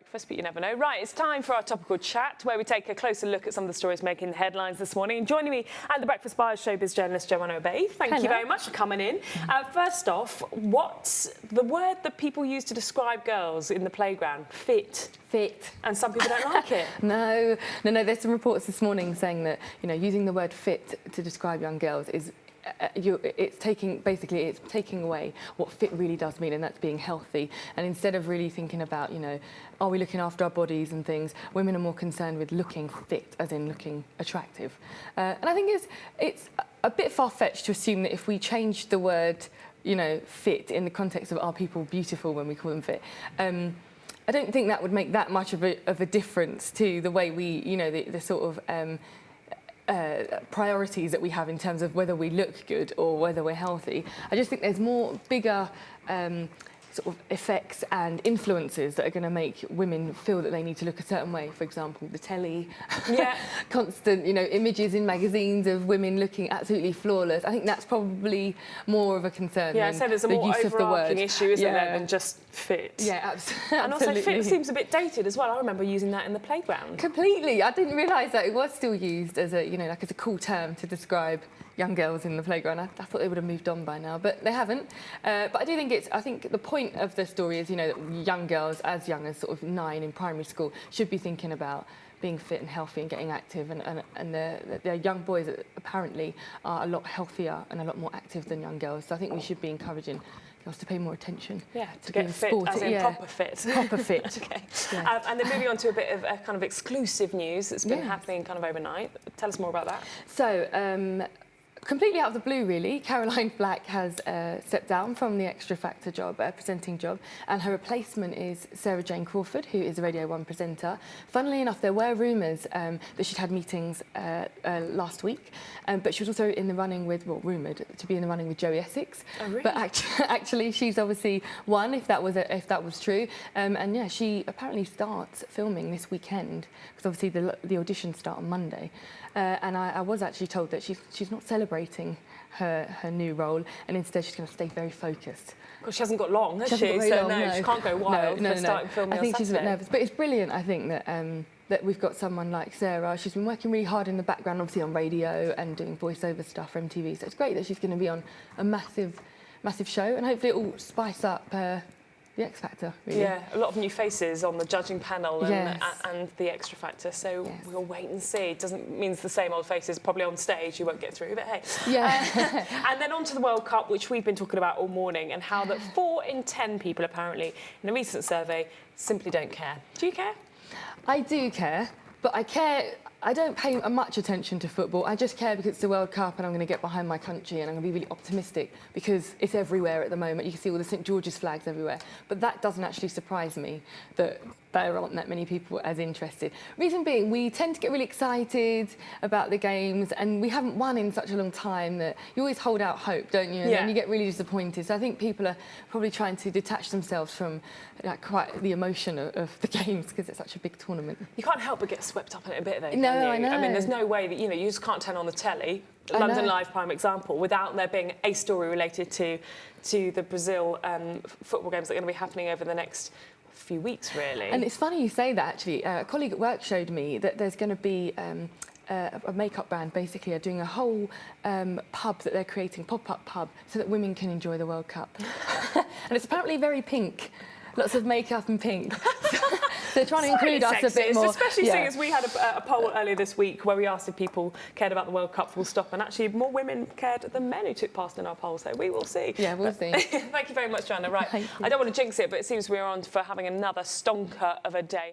breakfast, but you never know. Right, it's time for our topical chat, where we take a closer look at some of the stories making the headlines this morning. And joining me at the Breakfast Bar is showbiz journalist Joanna Abeyie. Thank you very much for coming in. First off, what's the word that people use to describe girls in the playground? Fit. Fit. And some people don't like it. No. There's some reports this morning saying that, using the word fit to describe young girls is it's taking away what fit really does mean, and that's being healthy. And instead of really thinking about, are we looking after our bodies and things, women are more concerned with looking fit, as in looking attractive. And I think it's a bit far-fetched to assume that if we change the word, fit in the context of are people beautiful when we call them fit, I don't think that would make that much of a difference to the way we, the sort of priorities that we have in terms of whether we look good or whether we're healthy. I just think there's bigger sort of effects and influences that are going to make women feel that they need to look a certain way. For example, the telly, constant, images in magazines of women looking absolutely flawless. I think that's probably more of a concern. Yeah, so there's a more overarching issue, isn't there, than just fit. Yeah, absolutely. And also fit seems a bit dated as well. I remember using that in the playground. Completely. I didn't realise that it was still used as a, like as a cool term to describe young girls in the playground. I thought they would have moved on by now, but they haven't. But I do think I think the point of the story is, that young girls as young as sort of 9 in primary school should be thinking about being fit and healthy and getting active, and their young boys apparently are a lot healthier and a lot more active than young girls. So I think we should be encouraging girls to pay more attention. Yeah, to get fit, as in proper fit. Proper fit. Okay. Yes. And then moving on to a bit of kind of exclusive news that's been happening kind of overnight. Tell us more about that. So, completely out of the blue, really, Caroline Flack has stepped down from the Extra Factor job, presenting job, and her replacement is Sarah Jane Crawford, who is a Radio 1 presenter. Funnily enough, there were rumours that she'd had meetings last week, but she was also in the running with, rumoured to be in the running with Joey Essex. Oh, really? But actually, she's obviously won, if that was true. And yeah, she apparently starts filming this weekend, because obviously the auditions start on Monday. And I was actually told that she's not celebrating her new role, and instead she's going to stay very focused. Because she hasn't got long, has she? So no, she can't go wild for starting filming on Saturday. I think she's a bit nervous, but it's brilliant, I think, that we've got someone like Sarah. She's been working really hard in the background, obviously on radio and doing voiceover stuff for MTV, so it's great that she's going to be on a massive show, and hopefully it will spice up the X Factor, really. Yeah, a lot of new faces on the judging panel and the Extra Factor, so we'll wait and see. It doesn't mean it's the same old faces probably on stage you won't get through, but hey. Yeah. And then on to the World Cup, which we've been talking about all morning, and how that 4 in 10 people apparently in a recent survey simply don't care. Do you care? I do care, but I don't pay much attention to football. I just care because it's the World Cup and I'm going to get behind my country, and I'm going to be really optimistic because it's everywhere at the moment. You can see all the St George's flags everywhere. But that doesn't actually surprise me that there aren't that many people as interested. Reason being, we tend to get really excited about the games, and we haven't won in such a long time that you always hold out hope, don't you? And then you get really disappointed. So I think people are probably trying to detach themselves from quite the emotion of the games, because it's such a big tournament. You can't help but get swept up in it a bit, though. No, I know. I mean, there's no way that, you just can't turn on the telly, London Live prime example, without there being a story related to the Brazil football games that are going to be happening over the next few weeks, really. And it's funny you say that, actually. A colleague at work showed me that there's going to be a makeup brand, basically, are doing a whole pub that they're creating, pop-up pub, so that women can enjoy the World Cup. And it's apparently very pink. Lots of makeup and pink. So they're trying to include us a bit more. Especially seeing as we had a poll earlier this week where we asked if people cared about the World Cup full stop, and actually more women cared than men who took part in our poll, so we will see. Yeah, we'll see. Thank you very much, Joanna. Right, I don't want to jinx it, but it seems we're on for having another stonker of a day.